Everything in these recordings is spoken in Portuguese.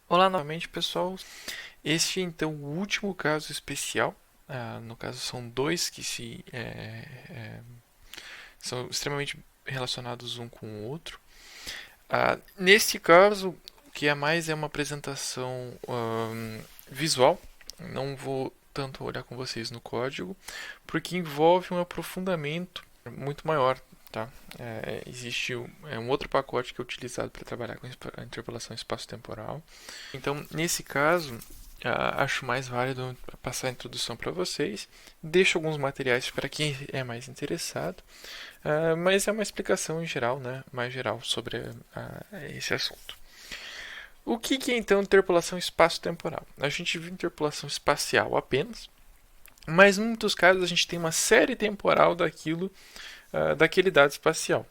Olá novamente, pessoal. Este é então o último caso especial. No caso, são dois que são extremamente relacionados um com o outro. Neste caso, o que é mais é uma apresentação visual. Não vou tanto olhar com vocês no código, porque envolve um aprofundamento muito maior. Tá? Existe um outro pacote que é utilizado para trabalhar com a interpolação espaço-temporal. Então, nesse caso, acho mais válido passar a introdução para vocês. Deixo alguns materiais para quem é mais interessado, mas é uma explicação em geral, né, mais geral sobre esse assunto. O que é então interpolação espaço-temporal? A gente viu interpolação espacial apenas, mas em muitos casos a gente tem uma série temporal daquele dado espacial,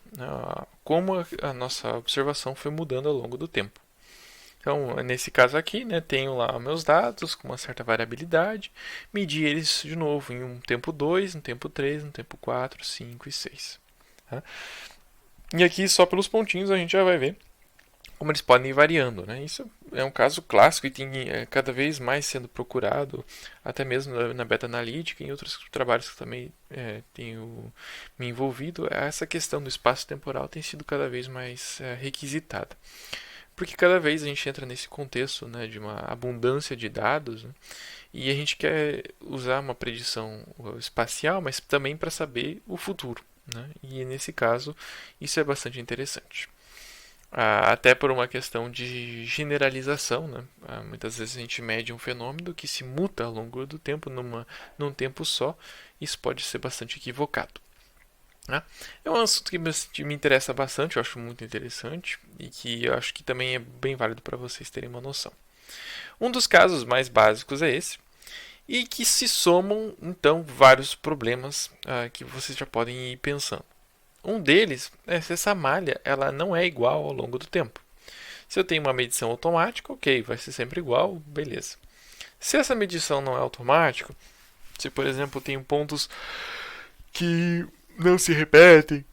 como a nossa observação foi mudando ao longo do tempo. Então, nesse caso aqui, né, tenho lá meus dados com uma certa variabilidade, medi eles de novo em um tempo 2, um tempo 3, um tempo 4, 5 e 6. Tá? E aqui, só pelos pontinhos, a gente já vai ver como eles podem ir variando. Né? Isso é um caso clássico e tem cada vez mais sendo procurado, até mesmo na Beta Analítica e em outros trabalhos que também tenho me envolvido. Essa questão do espaço temporal tem sido cada vez mais requisitada. Porque cada vez a gente entra nesse contexto, né, de uma abundância de dados, né, e a gente quer usar uma predição espacial, mas também para saber o futuro. Né, e nesse caso, isso é bastante interessante. Até por uma questão de generalização. Né, muitas vezes a gente mede um fenômeno que se muta ao longo do tempo, num tempo só. Isso pode ser bastante equivocado. Né? É um assunto que me interessa bastante, eu acho muito interessante e que eu acho que também é bem válido para vocês terem uma noção. Um dos casos mais básicos é esse, e que se somam então vários problemas que vocês já podem ir pensando. Um deles é se essa malha ela não é igual ao longo do tempo. Se eu tenho uma medição automática, ok, vai ser sempre igual, beleza. Se essa medição não é automática, se por exemplo eu tenho pontos que não se repetem,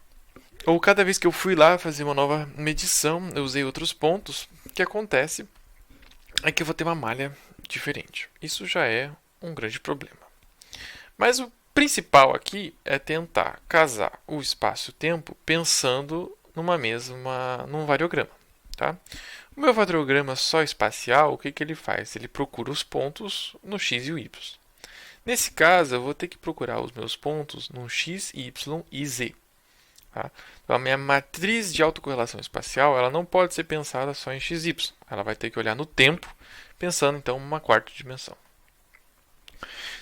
ou cada vez que eu fui lá fazer uma nova medição, eu usei outros pontos, o que acontece é que eu vou ter uma malha diferente. Isso já é um grande problema. Mas o principal aqui é tentar casar o espaço-tempo pensando num variograma. Tá? O meu variograma só espacial, o que ele faz? Ele procura os pontos no x e o y. Nesse caso, eu vou ter que procurar os meus pontos no x, y e z. Tá? Então, a minha matriz de autocorrelação espacial ela não pode ser pensada só em xy. Ela vai ter que olhar no tempo, pensando então em uma quarta dimensão.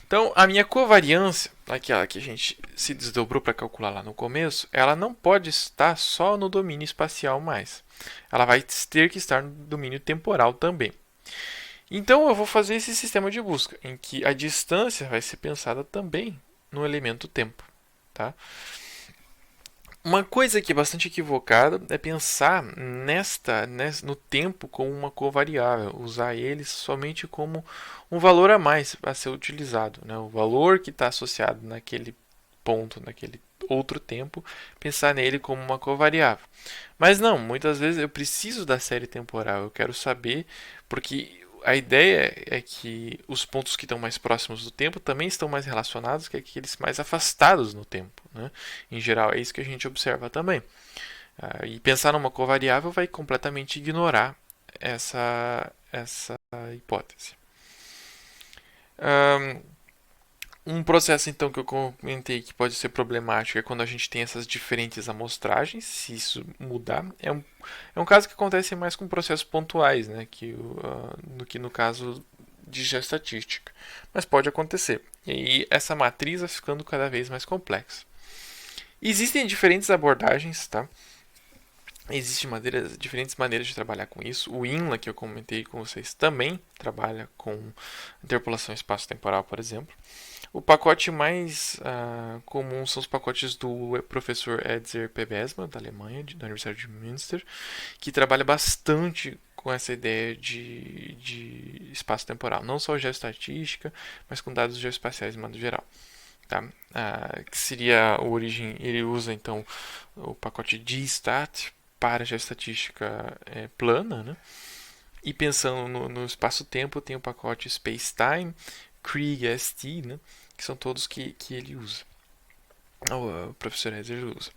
Então, a minha covariância, aquela que a gente se desdobrou para calcular lá no começo, ela não pode estar só no domínio espacial mais. Ela vai ter que estar no domínio temporal também. Então, eu vou fazer esse sistema de busca, em que a distância vai ser pensada também no elemento tempo. Tá? Uma coisa que é bastante equivocada é pensar no tempo como uma covariável, usar ele somente como um valor a mais a ser utilizado, né? O valor que está associado naquele ponto, naquele outro tempo, pensar nele como uma covariável. Mas não, muitas vezes eu preciso da série temporal, eu quero saber, porque a ideia é que os pontos que estão mais próximos do tempo também estão mais relacionados que aqueles mais afastados no tempo. Né? Em geral, é isso que a gente observa também. E pensar numa covariável vai completamente ignorar essa hipótese. Um processo então que eu comentei que pode ser problemático é quando a gente tem essas diferentes amostragens. Se isso mudar, é um caso que acontece mais com processos pontuais, né, do que no caso de geoestatística. Mas pode acontecer. E aí essa matriz vai ficando cada vez mais complexa. Existem diferentes abordagens, tá? Existem diferentes maneiras de trabalhar com isso. O INLA, que eu comentei com vocês, também trabalha com interpolação espaço-temporal, por exemplo. O pacote mais comum são os pacotes do professor Edzer Pebesma, da Alemanha, da Universidade de Münster, que trabalha bastante com essa ideia de espaço temporal, não só geoestatística, mas com dados geoespaciais de modo geral. Tá? Que seria a origem, ele usa então o pacote GStat para geoestatística plana, né? E pensando no espaço-tempo, tem o pacote Spacetime, Krieg-ST, né? Que são todos que ele usa. O professor Ezra usa.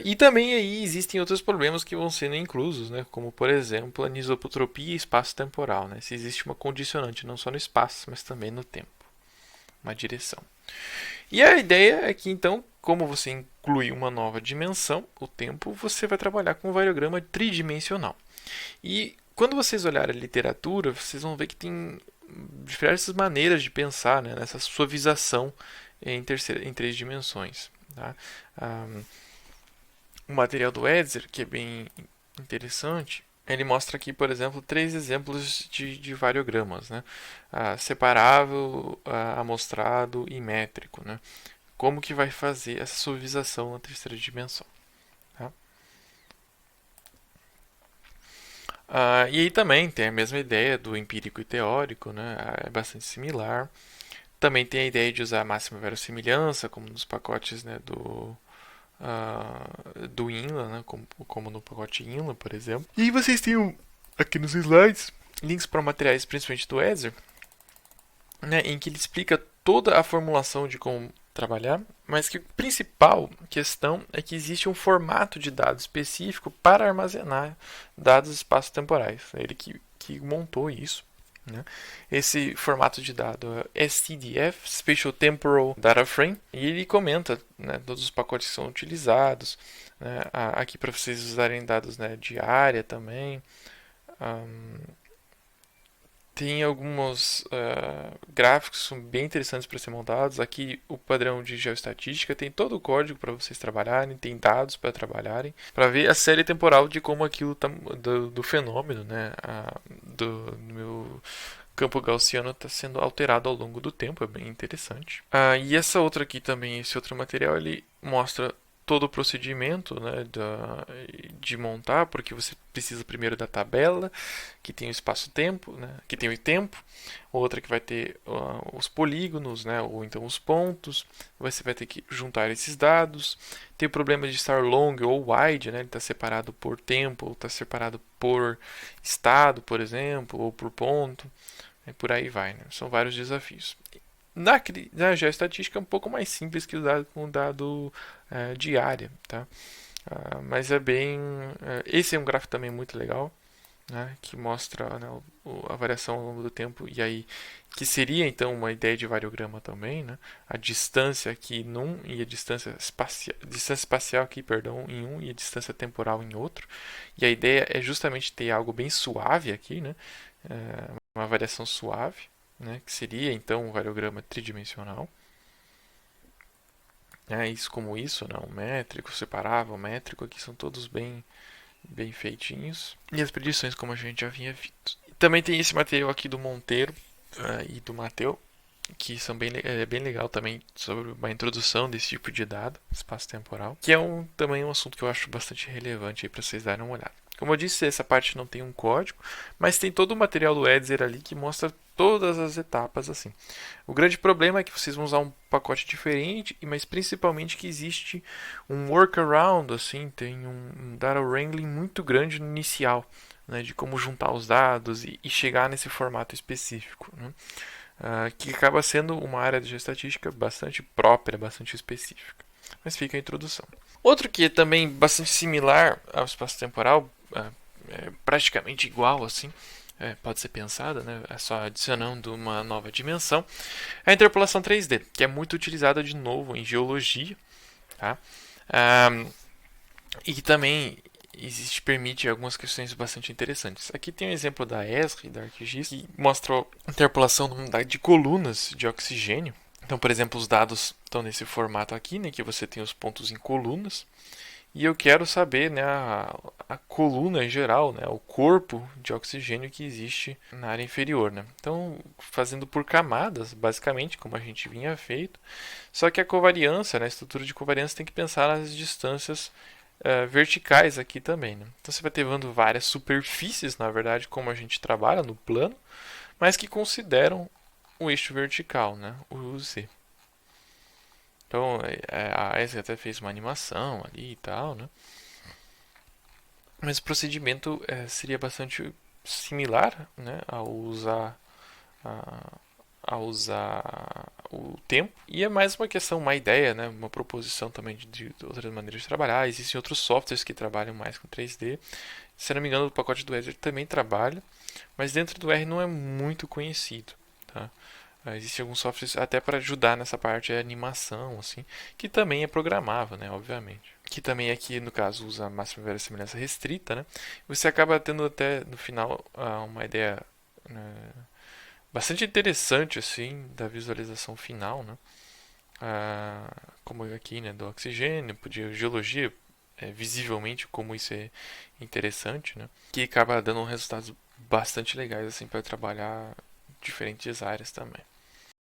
E também aí existem outros problemas que vão sendo inclusos, né? Como por exemplo a anisotropia espaço-temporal, né? Se existe uma condicionante não só no espaço, mas também no tempo, uma direção. E a ideia é que então, como você inclui uma nova dimensão, o tempo, você vai trabalhar com um variograma tridimensional. E quando vocês olharem a literatura, vocês vão ver que tem diversas maneiras de pensar, né, nessa suavização em três dimensões. Tá? O material do Edzer, que é bem interessante, ele mostra aqui, por exemplo, três exemplos de variogramas, né? Separável, amostrado e métrico, né? Como que vai fazer essa suavização na terceira dimensão. Tá? E aí também tem a mesma ideia do empírico e teórico, né? É bastante similar. Também tem a ideia de usar a máxima verossimilhança, como nos pacotes, né, do Inla, né, como no pacote Inla, por exemplo. E vocês têm aqui nos slides links para materiais, principalmente do Ether, né, em que ele explica toda a formulação de como trabalhar, mas que a principal questão é que existe um formato de dados específico para armazenar dados espaço-temporais. É ele que montou isso. Né? Esse formato de dado é STDF, Spatial Temporal Data Frame, e ele comenta, né, todos os pacotes que são utilizados, né, aqui para vocês usarem dados, né, de área também. Tem alguns gráficos que são bem interessantes para ser montados. Aqui o padrão de geoestatística tem todo o código para vocês trabalharem, tem dados para trabalharem, para ver a série temporal de como aquilo tá, do fenômeno, né, do meu campo gaussiano está sendo alterado ao longo do tempo, é bem interessante. E essa outra aqui também, esse outro material, ele mostra todo o procedimento, né, de montar, porque você precisa primeiro da tabela, que tem o espaço-tempo, né, que tem o tempo, outra que vai ter os polígonos, né, ou então os pontos, você vai ter que juntar esses dados, tem o problema de estar long ou wide, né, ele está separado por tempo, ou está separado por estado, por exemplo, ou por ponto, e por aí vai, né, são vários desafios. Na geoestatística é um pouco mais simples que o dado com o dado de área, tá? Mas é bem... esse é um gráfico também muito legal, né, que mostra, né, a variação ao longo do tempo, e aí que seria então uma ideia de variograma também, né? A distância aqui num e a distância espacial aqui, perdão, em um e a distância temporal em outro. E a ideia é justamente ter algo bem suave aqui, né? Uma variação suave, né, que seria então um variograma tridimensional. Isso como isso, né, um métrico, separável, métrico, aqui são todos bem feitinhos. E as predições, como a gente já vinha visto. Também tem esse material aqui do Monteiro e do Mateu, que são bem legal também sobre uma introdução desse tipo de dado espaço-temporal, que é também um assunto que eu acho bastante relevante para vocês darem uma olhada. Como eu disse, essa parte não tem um código, mas tem todo o material do Edzer ali que mostra todas as etapas assim. O grande problema é que vocês vão usar um pacote diferente, mas principalmente que existe um workaround, assim, tem um data wrangling muito grande no inicial, né, de como juntar os dados e chegar nesse formato específico, né, que acaba sendo uma área de geoestatística bastante própria, bastante específica. Mas fica a introdução. Outro que é também bastante similar ao espaço temporal, praticamente igual assim, pode ser pensada, né? É só adicionando uma nova dimensão. É a interpolação 3D, que é muito utilizada de novo em geologia, tá? E que também permite algumas questões bastante interessantes. Aqui tem um exemplo da ESRI, da ArcGIS, que mostra a interpolação de colunas de oxigênio. Então, por exemplo, os dados estão nesse formato aqui, né, que você tem os pontos em colunas. E eu quero saber, né, a coluna em geral, né, o corpo de oxigênio que existe na área inferior. Né? Então, fazendo por camadas, basicamente, como a gente vinha feito. Só que a covariância, né, a estrutura de covariância, tem que pensar nas distâncias verticais aqui também. Né? Então, você vai ter várias superfícies, na verdade, como a gente trabalha no plano, mas que consideram o eixo vertical, né, o Z. Então, a ESA até fez uma animação ali e tal, né? Mas o procedimento seria bastante similar, né, a, a usar o tempo. E é mais uma questão, uma ideia, né, uma proposição também de outras maneiras de trabalhar. Existem outros softwares que trabalham mais com 3D. Se não me engano, o pacote do R também trabalha, mas dentro do R não é muito conhecido. Tá? Existem alguns softwares até para ajudar nessa parte de animação, assim, que também é programável, né, obviamente. Que também aqui, no caso, usa a máxima verossimilhança restrita, né? Você acaba tendo até, no final, uma ideia, né, bastante interessante, assim, da visualização final, né? Como aqui, né, do oxigênio, de geologia, visivelmente como isso é interessante, né? Que acaba dando resultados bastante legais, assim, para trabalhar diferentes áreas também.